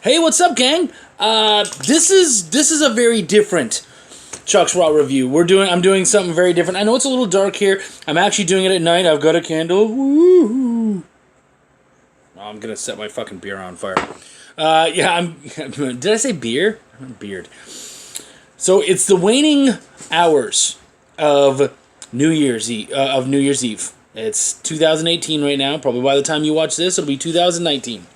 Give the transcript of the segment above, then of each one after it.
Hey, what's up, gang? This is a very different Chuck's Raw review. I'm doing something very different. I know it's a little dark here. I'm actually doing it at night. I've got a candle. Woo! Oh, I'm gonna set my fucking beer on fire. Did I say beer? Beard. So it's the waning hours of New Year's Eve. It's 2018 right now. Probably by the time you watch this, it'll be 2019.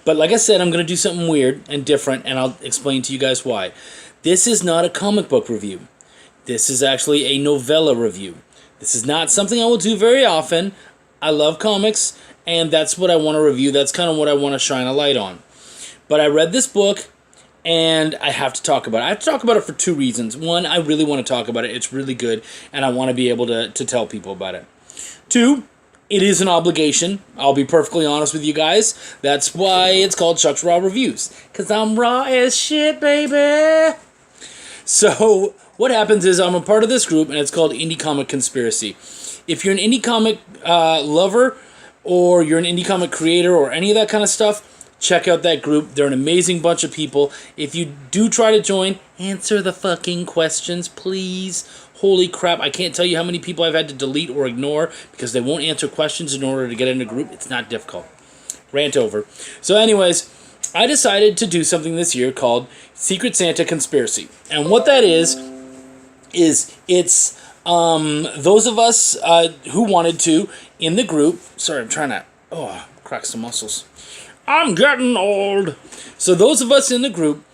But like I said, I'm going to do something weird and different, and I'll explain to you guys why. This is not a comic book review. This is actually a novella review. This is not something I will do very often. I love comics, and that's what I want to review. That's kind of what I want to shine a light on. But I read this book, and I have to talk about it. I have to talk about it for two reasons. One, I really want to talk about it. It's really good, and I want to be able to tell people about it. Two, it is an obligation. I'll be perfectly honest with you guys. That's why it's called Chuck's Raw Reviews. Because I'm raw as shit, baby! So, what happens is I'm a part of this group, and it's called Indie Comic Conspiracy. If you're an indie comic lover, or you're an indie comic creator, or any of that kind of stuff, check out that group. They're an amazing bunch of people. If you do try to join, answer the fucking questions, please. Holy crap, I can't tell you how many people I've had to delete or ignore because they won't answer questions in order to get in a group. It's not difficult. Rant over. So anyways, I decided to do something this year called Secret Santa Conspiracy. And what that is it's those of us who wanted to in the group. Sorry, I'm trying to crack some muscles. I'm getting old. So those of us in the group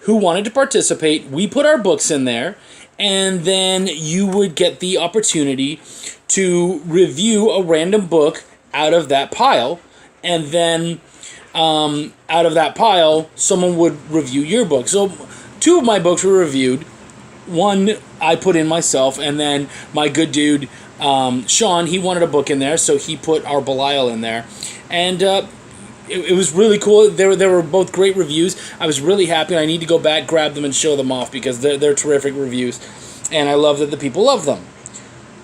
who wanted to participate, we put our books in there, and then you would get the opportunity to review a random book out of that pile, and then out of that pile, someone would review your book. So two of my books were reviewed. One I put in myself, and then my good dude, Sean, he wanted a book in there, so he put our Belial in there. And it was really cool. They were both great reviews. I was really happy. I need to go back, grab them, and show them off because they're terrific reviews. And I love that the people love them.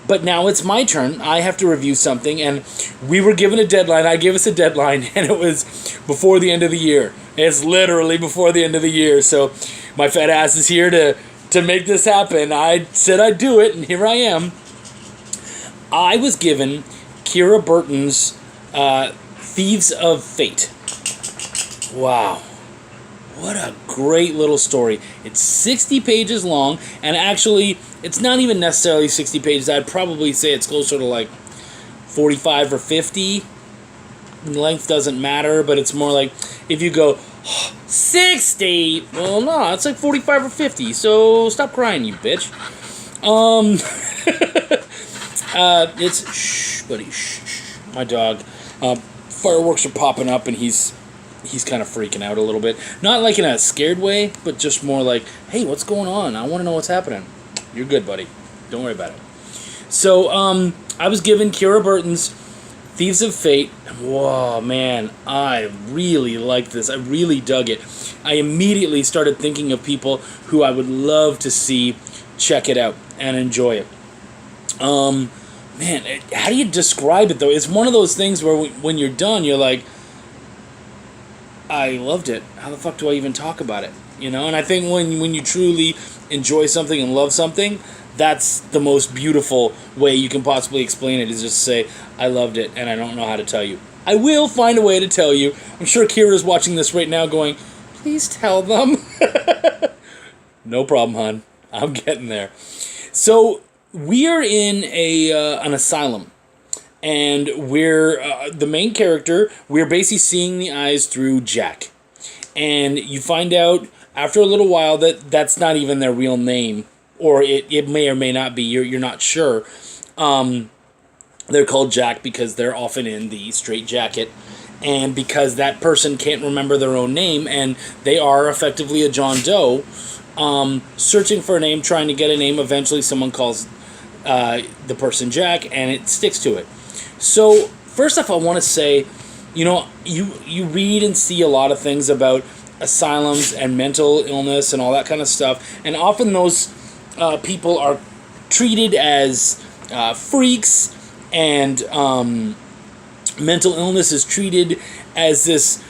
But now it's my turn. I have to review something, and we were given a deadline. I gave us a deadline, and it was before the end of the year. It's literally before the end of the year. So my fat ass is here to make this happen. I said I'd do it, and here I am. I was given Kira Burton's Thieves of Fate. Wow. What a great little story. It's 60 pages long, and actually, it's not even necessarily 60 pages. I'd probably say it's closer to like 45 or 50. Length doesn't matter, but it's more like, if you go, 60! Well, no, it's like 45 or 50, so stop crying, you bitch. It's, shh, buddy, shh. My dog, fireworks are popping up, and he's kind of freaking out a little bit. Not like in a scared way, but just more like, hey, what's going on? I want to know what's happening. You're good, buddy. Don't worry about it. So, I was given Kira Burton's Thieves of Fate. Whoa, man, I really liked this. I really dug it. I immediately started thinking of people who I would love to see check it out and enjoy it. Man, how do you describe it, though? It's one of those things where when you're done, you're like, I loved it. How the fuck do I even talk about it? You know, and I think when you truly enjoy something and love something, that's the most beautiful way you can possibly explain it, is just say, I loved it, and I don't know how to tell you. I will find a way to tell you. I'm sure Kira's watching this right now going, please tell them. No problem, hon. I'm getting there. So, we are in an asylum. And we're, the main character, we're basically seeing the eyes through Jack. And you find out after a little while that that's not even their real name. Or it may or may not be, you're not sure. They're called Jack because they're often in the straitjacket. And because that person can't remember their own name, and they are effectively a John Doe, searching for a name, trying to get a name, eventually someone calls the person Jack, and it sticks to it. So, first off, I want to say, you know, you read and see a lot of things about asylums and mental illness and all that kind of stuff, and often those people are treated as freaks, and mental illness is treated as this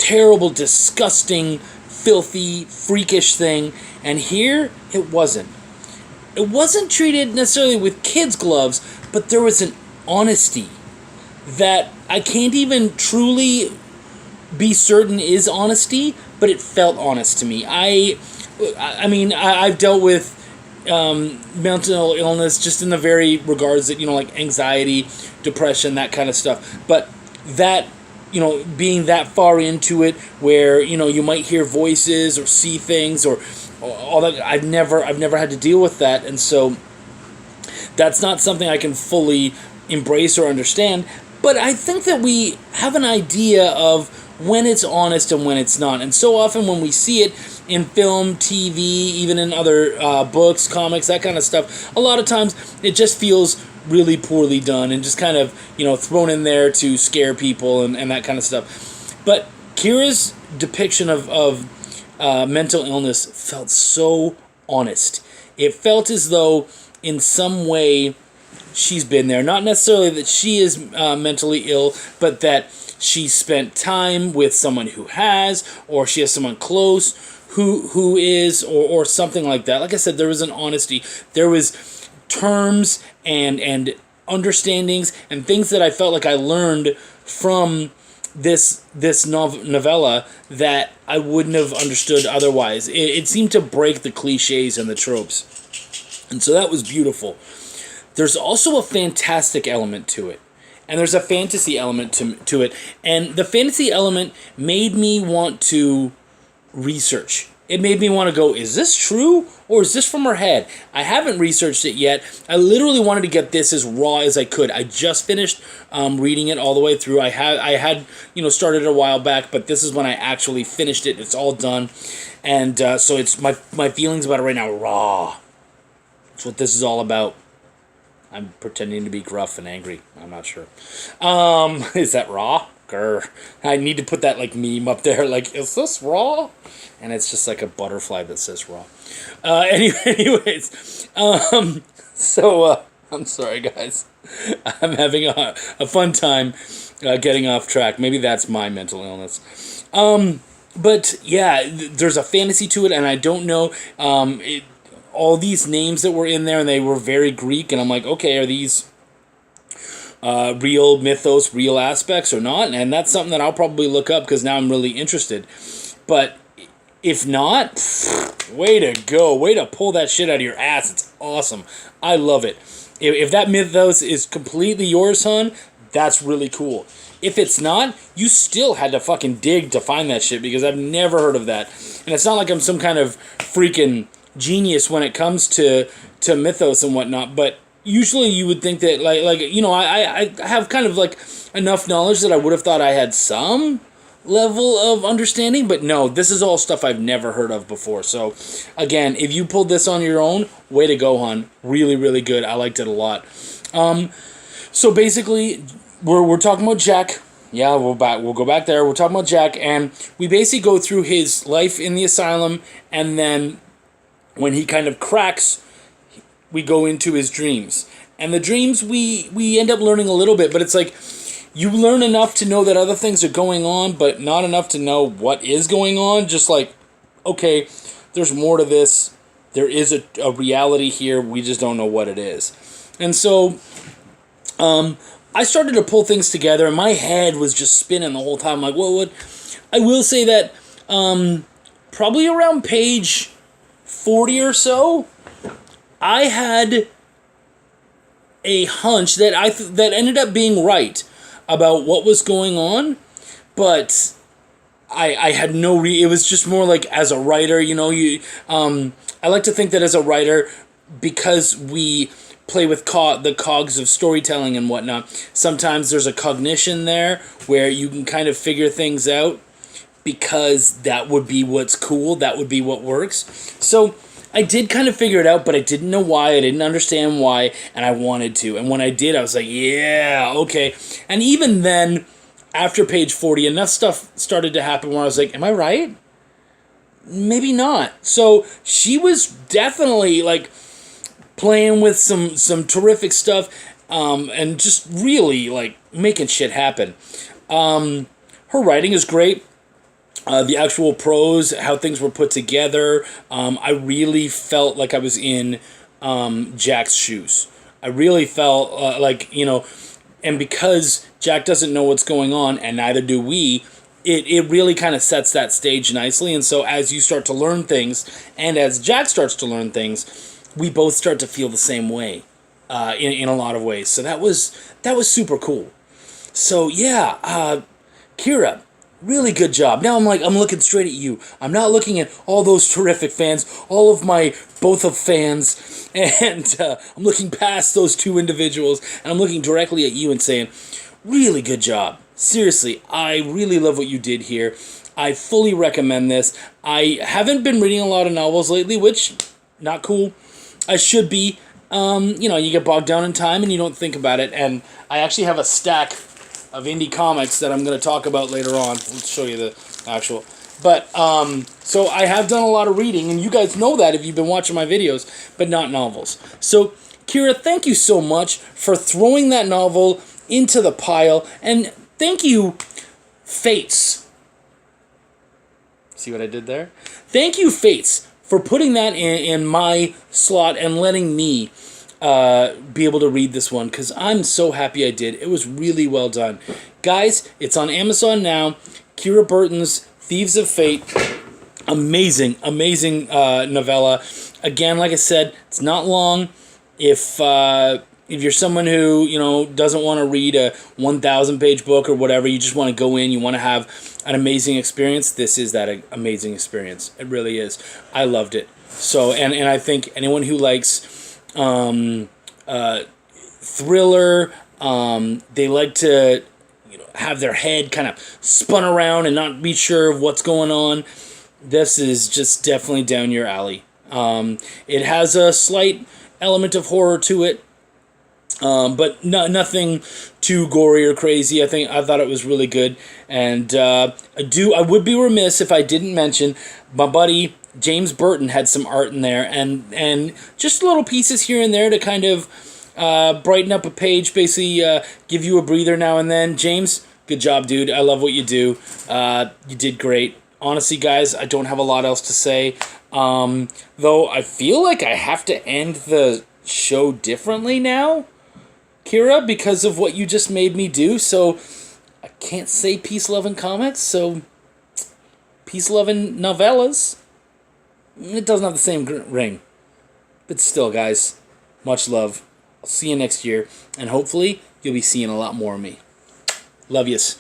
terrible, disgusting, filthy, freakish thing. And here, it wasn't. It wasn't treated necessarily with kids' gloves, but there was an honesty that I can't even truly be certain is honesty, but it felt honest to me. I've dealt with mental illness just in the very regards that, like anxiety, depression, that kind of stuff. But that, being that far into it where, you might hear voices or see things or all that, I've never had to deal with that. And so that's not something I can fully embrace or understand. But I think that we have an idea of when it's honest and when it's not. And so often when we see it in film, TV, even in other books, comics, that kind of stuff, a lot of times it just feels really poorly done and just kind of, thrown in there to scare people and that kind of stuff. But Kira's depiction of mental illness felt so honest. It felt as though in some way she's been there. Not necessarily that she is mentally ill, but that she spent time with someone who has, or she has someone close who is, or something like that. Like I said, there was an honesty. There was terms and understandings and things that I felt like I learned from this novella that I wouldn't have understood otherwise. It seemed to break the cliches and the tropes. And so that was beautiful. There's also a fantastic element to it. And there's a fantasy element to it. And the fantasy element made me want to research. It made me want to go, is this true? Or is this from her head? I haven't researched it yet. I literally wanted to get this as raw as I could. I just finished reading it all the way through. I had started a while back, but this is when I actually finished it. It's all done. And so it's my feelings about it right now, raw. That's what this is all about. I'm pretending to be gruff and angry. I'm not sure. Is that raw? Grr. I need to put that meme up there. Is this raw? And it's just like a butterfly that says raw. Anyways. So I'm sorry, guys. I'm having a fun time getting off track. Maybe that's my mental illness. But yeah, there's a fantasy to it, and I don't know. All these names that were in there, and they were very Greek, and I'm like, okay, are these real mythos, real aspects or not? And that's something that I'll probably look up because now I'm really interested. But if not, way to go. Way to pull that shit out of your ass. It's awesome. I love it. If that mythos is completely yours, hon, that's really cool. If it's not, you still had to fucking dig to find that shit because I've never heard of that. And it's not like I'm some kind of freaking genius when it comes to mythos and whatnot, but usually you would think that I have kind of enough knowledge that I would have thought I had some level of understanding, but no, this is all stuff I've never heard of before. So again, if you pulled this on your own, way to go, hon. Really, really good. I liked it a lot. So basically we're talking about Jack. Yeah, we'll go back there. We're talking about Jack, and we basically go through his life in the asylum, and then when he kind of cracks, we go into his dreams. And the dreams, we end up learning a little bit, but it's like, you learn enough to know that other things are going on, but not enough to know what is going on. Just like, okay, there's more to this. There is a reality here. We just don't know what it is. And so, I started to pull things together, and my head was just spinning the whole time. I'm like, well, what? I will say that, probably around page 40 or so, I had a hunch that that ended up being right about what was going on, but I had no it was just more like as a writer, I like to think that as a writer, because we play with the cogs of storytelling and whatnot, sometimes there's a cognition there where you can kind of figure things out because that would be what's cool, that would be what works. So I did kind of figure it out, but I didn't know why, I didn't understand why, and I wanted to. And when I did, I was like, yeah, okay. And even then, after page 40, enough stuff started to happen where I was like, am I right? Maybe not. So she was definitely playing with some terrific stuff, and just really making shit happen. Her writing is great. The actual prose, how things were put together. I really felt like I was in Jack's shoes. I really felt like, and because Jack doesn't know what's going on, and neither do we, it really kind of sets that stage nicely. And so as you start to learn things, and as Jack starts to learn things, we both start to feel the same way in a lot of ways. So that was super cool. So yeah, Kira, really good job. Now I'm looking straight at you. I'm not looking at all those terrific fans, all of my both of fans, and I'm looking past those two individuals, and I'm looking directly at you and saying, really good job. Seriously, I really love what you did here. I fully recommend this. I haven't been reading a lot of novels lately, which, not cool. I should be. You get bogged down in time and you don't think about it, and I actually have a stack of indie comics that I'm going to talk about later on. Let's show you the actual. But, so I have done a lot of reading, and you guys know that if you've been watching my videos, but not novels. So, Kira, thank you so much for throwing that novel into the pile, and thank you, Fates. See what I did there? Thank you, Fates, for putting that in my slot and letting me be able to read this one, because I'm so happy I did. It was really well done. Guys, it's on Amazon now. Kira Burton's Thieves of Fate. Amazing, amazing novella. Again, like I said, it's not long. If you're someone who, doesn't want to read a 1,000-page book or whatever, you just want to go in, you want to have an amazing experience, this is that amazing experience. It really is. I loved it. So, and I think anyone who likes thriller, they like to have their head kind of spun around and not be sure of what's going on, this is just definitely down your alley. It has a slight element of horror to it, but nothing too gory or crazy. I thought it was really good, and I would be remiss if I didn't mention my buddy James Burton had some art in there, and just little pieces here and there to kind of brighten up a page, basically give you a breather now and then. James, good job, dude. I love what you do. You did great. Honestly, guys, I don't have a lot else to say. Though I feel like I have to end the show differently now, Kira, because of what you just made me do. So I can't say peace, love, and comics. So peace, love, and novellas. It doesn't have the same ring. But still, guys, much love. I'll see you next year. And hopefully you'll be seeing a lot more of me. Love yous.